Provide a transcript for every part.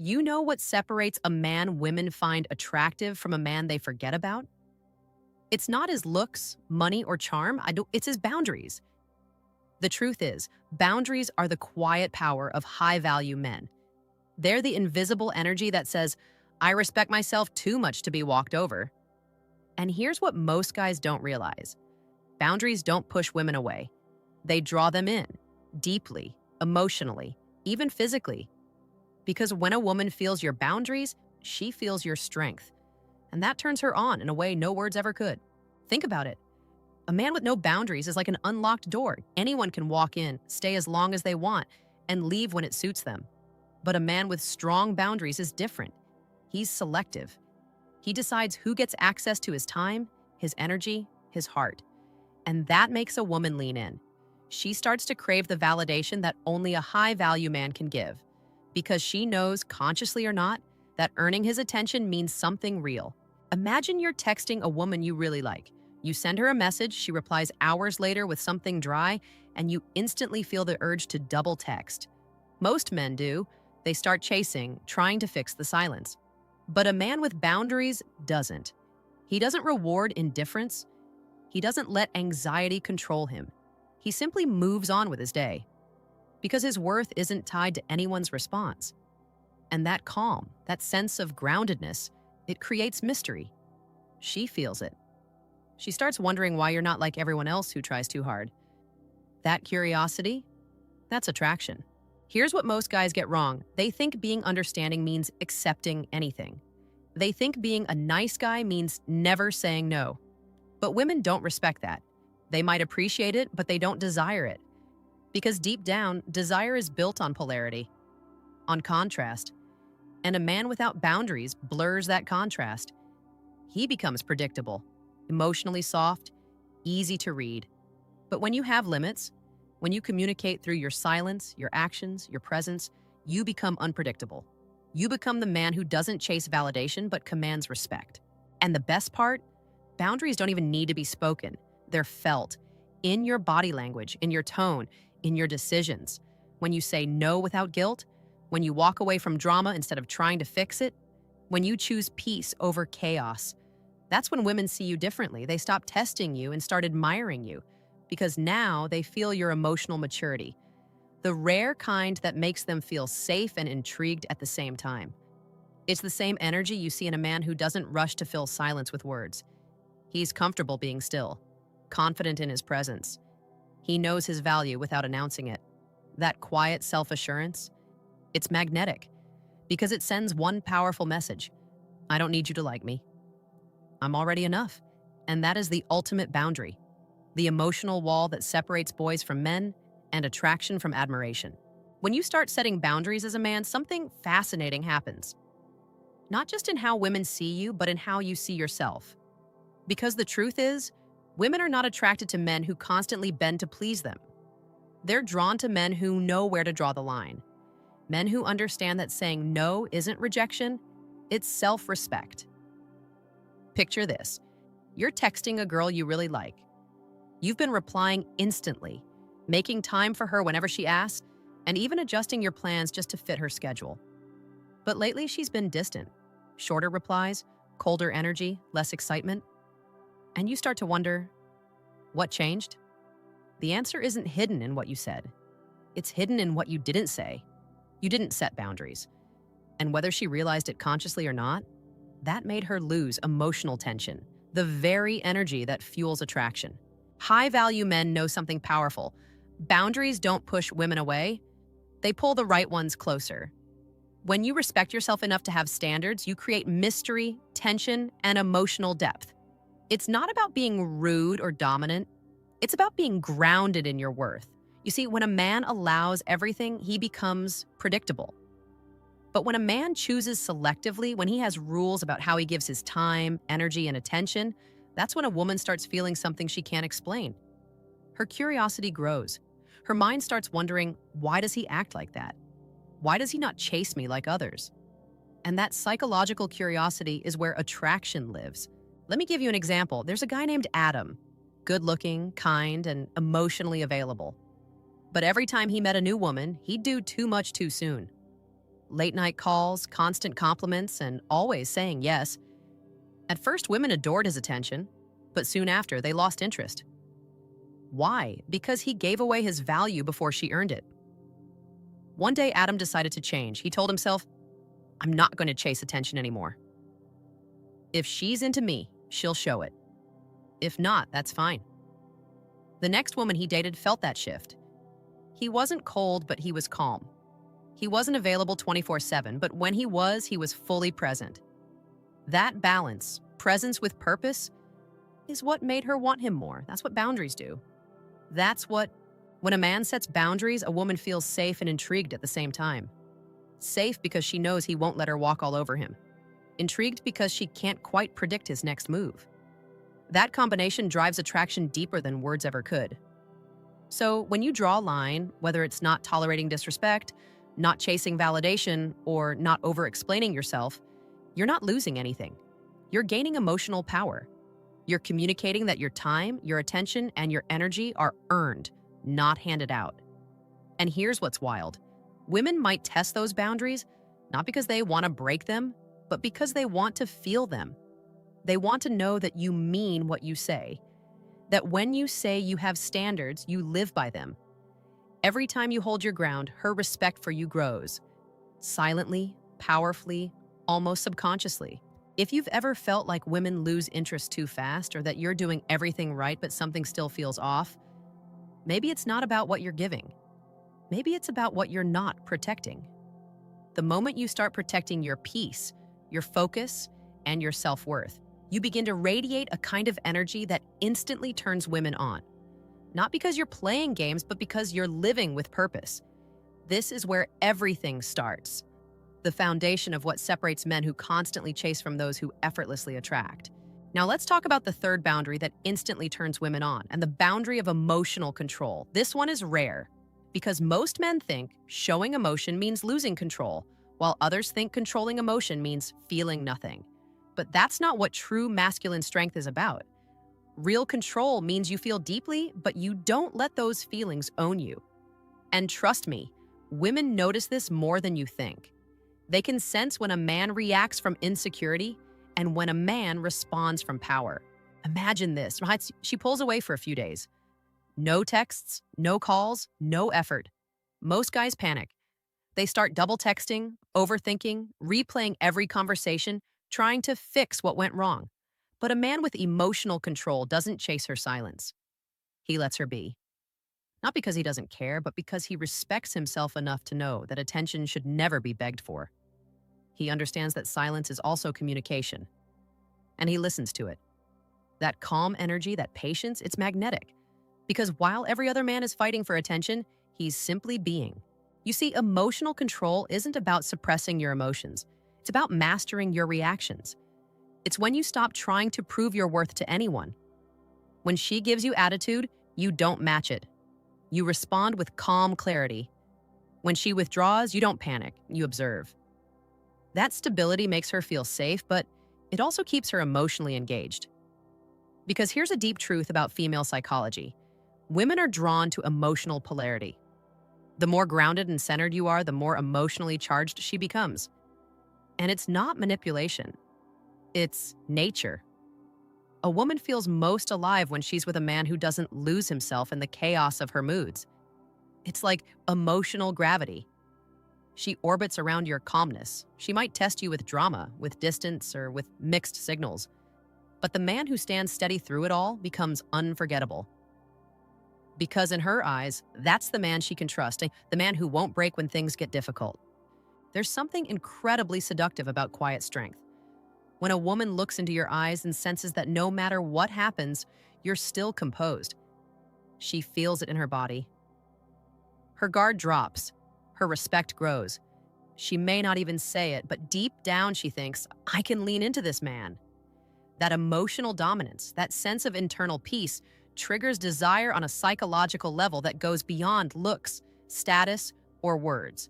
You know what separates a man women find attractive from a man they forget about? It's not his looks, money, or charm. It's his boundaries. The truth is, boundaries are the quiet power of high value men. They're the invisible energy that says, I respect myself too much to be walked over. And here's what most guys don't realize: boundaries don't push women away, they draw them in, deeply, emotionally, even physically. Because when a woman feels your boundaries, she feels your strength. And that turns her on in a way no words ever could. Think about it. A man with no boundaries is like an unlocked door. Anyone can walk in, stay as long as they want, and leave when it suits them. But a man with strong boundaries is different. He's selective. He decides who gets access to his time, his energy, his heart. And that makes a woman lean in. She starts to crave the validation that only a high-value man can give, because she knows, consciously or not, that earning his attention means something real. Imagine you're texting a woman you really like. You send her a message, she replies hours later with something dry, and you instantly feel the urge to double text. Most men do. They start chasing, trying to fix the silence. But a man with boundaries doesn't. He doesn't reward indifference. He doesn't let anxiety control him. He simply moves on with his day, because his worth isn't tied to anyone's response. And that calm, that sense of groundedness, it creates mystery. She feels it. She starts wondering why you're not like everyone else who tries too hard. That curiosity, that's attraction. Here's what most guys get wrong. They think being understanding means accepting anything. They think being a nice guy means never saying no. But women don't respect that. They might appreciate it, but they don't desire it. Because deep down, desire is built on polarity, on contrast. And a man without boundaries blurs that contrast. He becomes predictable, emotionally soft, easy to read. But when you have limits, when you communicate through your silence, your actions, your presence, you become unpredictable. You become the man who doesn't chase validation but commands respect. And the best part? Boundaries don't even need to be spoken. They're felt in your body language, in your tone, in your decisions. When you say no without guilt, when you walk away from drama instead of trying to fix it, when you choose peace over chaos, that's when women see you differently. They stop testing you and start admiring you, because now they feel your emotional maturity, the rare kind that makes them feel safe and intrigued at the same time. It's the same energy you see in a man who doesn't rush to fill silence with words. He's comfortable being still, confident in his presence. He knows his value without announcing it. That quiet self-assurance, it's magnetic, because it sends one powerful message: I don't need you to like me. I'm already enough. And that is the ultimate boundary, the emotional wall that separates boys from men and attraction from admiration. When you start setting boundaries as a man, something fascinating happens. Not just in how women see you, but in how you see yourself. Because the truth is, women are not attracted to men who constantly bend to please them. They're drawn to men who know where to draw the line. Men who understand that saying no isn't rejection, it's self-respect. Picture this. You're texting a girl you really like. You've been replying instantly, making time for her whenever she asks, and even adjusting your plans just to fit her schedule. But lately, she's been distant. Shorter replies, colder energy, less excitement. And you start to wonder, what changed? The answer isn't hidden in what you said. It's hidden in what you didn't say. You didn't set boundaries. And whether she realized it consciously or not, that made her lose emotional tension, the very energy that fuels attraction. High-value men know something powerful. Boundaries don't push women away. They pull the right ones closer. When you respect yourself enough to have standards, you create mystery, tension, and emotional depth. It's not about being rude or dominant. It's about being grounded in your worth. You see, when a man allows everything, he becomes predictable. But when a man chooses selectively, when he has rules about how he gives his time, energy, and attention, that's when a woman starts feeling something she can't explain. Her curiosity grows. Her mind starts wondering, why does he act like that? Why does he not chase me like others? And that psychological curiosity is where attraction lives. Let me give you an example. There's a guy named Adam, good-looking, kind, and emotionally available. But every time he met a new woman, he'd do too much too soon. Late night calls, constant compliments, and always saying yes. At first, women adored his attention, but soon after, they lost interest. Why? Because he gave away his value before she earned it. One day, Adam decided to change. He told himself, I'm not going to chase attention anymore. If she's into me, she'll show it. If not, that's fine. The next woman he dated felt that shift. He wasn't cold, but he was calm. He wasn't available 24/7, but when he was fully present. That balance, presence with purpose, is what made her want him more. That's what boundaries do. When a man sets boundaries, a woman feels safe and intrigued at the same time. Safe because she knows he won't let her walk all over him. Intrigued because she can't quite predict his next move. That combination drives attraction deeper than words ever could. So when you draw a line, whether it's not tolerating disrespect, not chasing validation, or not over-explaining yourself, you're not losing anything. You're gaining emotional power. You're communicating that your time, your attention, and your energy are earned, not handed out. And here's what's wild. Women might test those boundaries, not because they want to break them, but because they want to feel them. They want to know that you mean what you say, that when you say you have standards, you live by them. Every time you hold your ground, her respect for you grows. Silently, powerfully, almost subconsciously. If you've ever felt like women lose interest too fast or that you're doing everything right but something still feels off, maybe it's not about what you're giving. Maybe it's about what you're not protecting. The moment you start protecting your peace, your focus, and your self-worth, you begin to radiate a kind of energy that instantly turns women on. Not because you're playing games, but because you're living with purpose. This is where everything starts. The foundation of what separates men who constantly chase from those who effortlessly attract. Now let's talk about the third boundary that instantly turns women on, and the boundary of emotional control. This one is rare, because most men think showing emotion means losing control, while others think controlling emotion means feeling nothing. But that's not what true masculine strength is about. Real control means you feel deeply, but you don't let those feelings own you. And trust me, women notice this more than you think. They can sense when a man reacts from insecurity and when a man responds from power. Imagine this. She pulls away for a few days. No texts, no calls, no effort. Most guys panic. They start double texting, overthinking, replaying every conversation, trying to fix what went wrong. But a man with emotional control doesn't chase her silence. He lets her be. Not because he doesn't care, but because he respects himself enough to know that attention should never be begged for. He understands that silence is also communication, and he listens to it. That calm energy, that patience, it's magnetic. Because while every other man is fighting for attention, he's simply being. You see, emotional control isn't about suppressing your emotions. It's about mastering your reactions. It's when you stop trying to prove your worth to anyone. When she gives you attitude, you don't match it. You respond with calm clarity. When she withdraws, you don't panic, you observe. That stability makes her feel safe, but it also keeps her emotionally engaged. Because here's a deep truth about female psychology. Women are drawn to emotional polarity. The more grounded and centered you are, the more emotionally charged she becomes. And it's not manipulation. It's nature. A woman feels most alive when she's with a man who doesn't lose himself in the chaos of her moods. It's like emotional gravity. She orbits around your calmness. She might test you with drama, with distance, or with mixed signals. But the man who stands steady through it all becomes unforgettable. Because in her eyes, that's the man she can trust, the man who won't break when things get difficult. There's something incredibly seductive about quiet strength. When a woman looks into your eyes and senses that no matter what happens, you're still composed. She feels it in her body. Her guard drops. Her respect grows. She may not even say it, but deep down she thinks, I can lean into this man. That emotional dominance, that sense of internal peace, triggers desire on a psychological level that goes beyond looks, status, or words.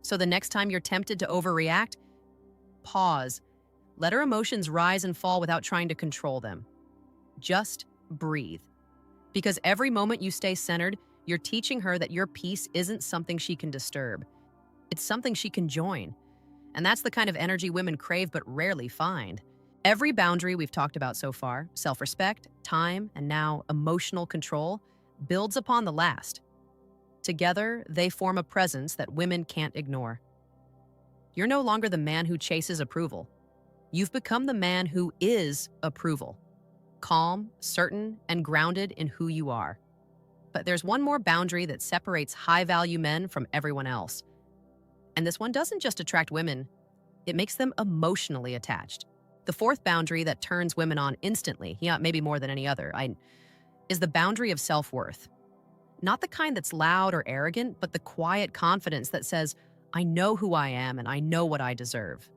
So the next time you're tempted to overreact, pause. Let her emotions rise and fall without trying to control them. Just breathe. Because every moment you stay centered, you're teaching her that your peace isn't something she can disturb. It's something she can join. And that's the kind of energy women crave but rarely find. Every boundary we've talked about so far, self-respect, time, and now emotional control, builds upon the last. Together, they form a presence that women can't ignore. You're no longer the man who chases approval. You've become the man who is approval. Calm, certain, and grounded in who you are. But there's one more boundary that separates high-value men from everyone else. And this one doesn't just attract women, it makes them emotionally attached. The fourth boundary that turns women on instantly, maybe more than any other, is the boundary of self-worth. Not the kind that's loud or arrogant, but the quiet confidence that says, I know who I am and I know what I deserve.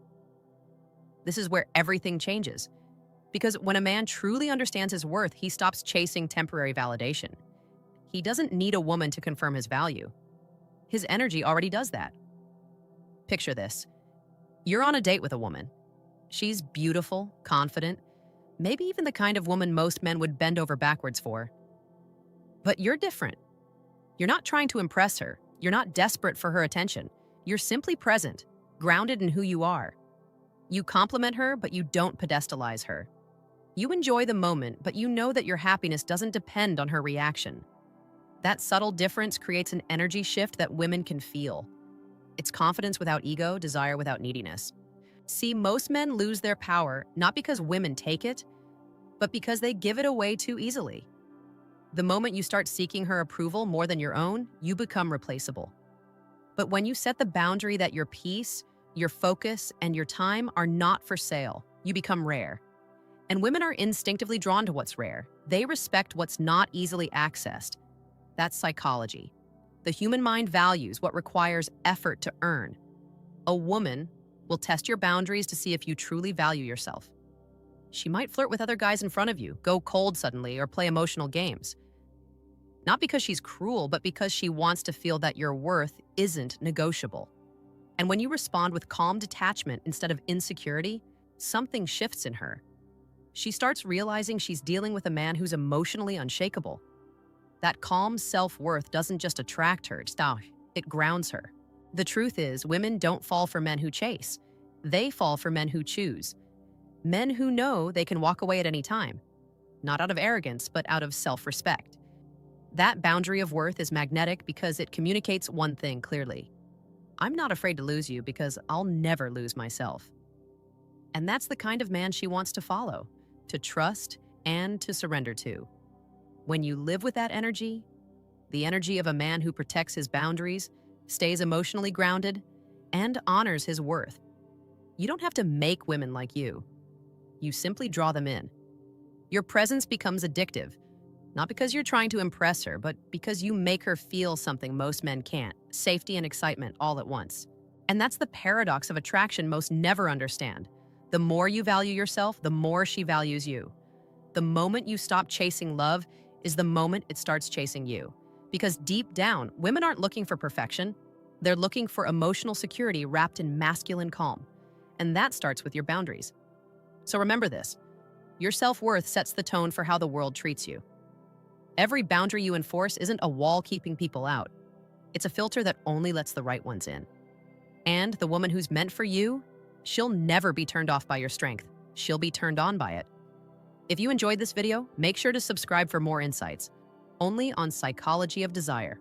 This is where everything changes. Because when a man truly understands his worth, he stops chasing temporary validation. He doesn't need a woman to confirm his value. His energy already does that. Picture this. You're on a date with a woman. She's beautiful, confident, maybe even the kind of woman most men would bend over backwards for. But you're different. You're not trying to impress her. You're not desperate for her attention. You're simply present, grounded in who you are. You compliment her, but you don't pedestalize her. You enjoy the moment, but you know that your happiness doesn't depend on her reaction. That subtle difference creates an energy shift that women can feel. It's confidence without ego, desire without neediness. See, most men lose their power not because women take it, but because they give it away too easily. The moment you start seeking her approval more than your own, you become replaceable. But when you set the boundary that your peace, your focus, and your time are not for sale, you become rare. And women are instinctively drawn to what's rare. They respect what's not easily accessed. That's psychology. The human mind values what requires effort to earn. A woman will test your boundaries to see if you truly value yourself. She might flirt with other guys in front of you, go cold suddenly, or play emotional games. Not because she's cruel, but because she wants to feel that your worth isn't negotiable. And when you respond with calm detachment instead of insecurity, something shifts in her. She starts realizing she's dealing with a man who's emotionally unshakable. That calm self-worth doesn't just attract her, it grounds her. The truth is, women don't fall for men who chase. They fall for men who choose. Men who know they can walk away at any time. Not out of arrogance, but out of self-respect. That boundary of worth is magnetic because it communicates one thing clearly. I'm not afraid to lose you because I'll never lose myself. And that's the kind of man she wants to follow, to trust, and to surrender to. When you live with that energy, the energy of a man who protects his boundaries, stays emotionally grounded, and honors his worth, you don't have to make women like you. You simply draw them in. Your presence becomes addictive, not because you're trying to impress her, but because you make her feel something most men can't, safety and excitement all at once. And that's the paradox of attraction most never understand. The more you value yourself, the more she values you. The moment you stop chasing love is the moment it starts chasing you. Because deep down, women aren't looking for perfection. They're looking for emotional security wrapped in masculine calm. And that starts with your boundaries. So remember this, your self-worth sets the tone for how the world treats you. Every boundary you enforce isn't a wall keeping people out. It's a filter that only lets the right ones in. And the woman who's meant for you, she'll never be turned off by your strength. She'll be turned on by it. If you enjoyed this video, make sure to subscribe for more insights, only on Psychology of Desire.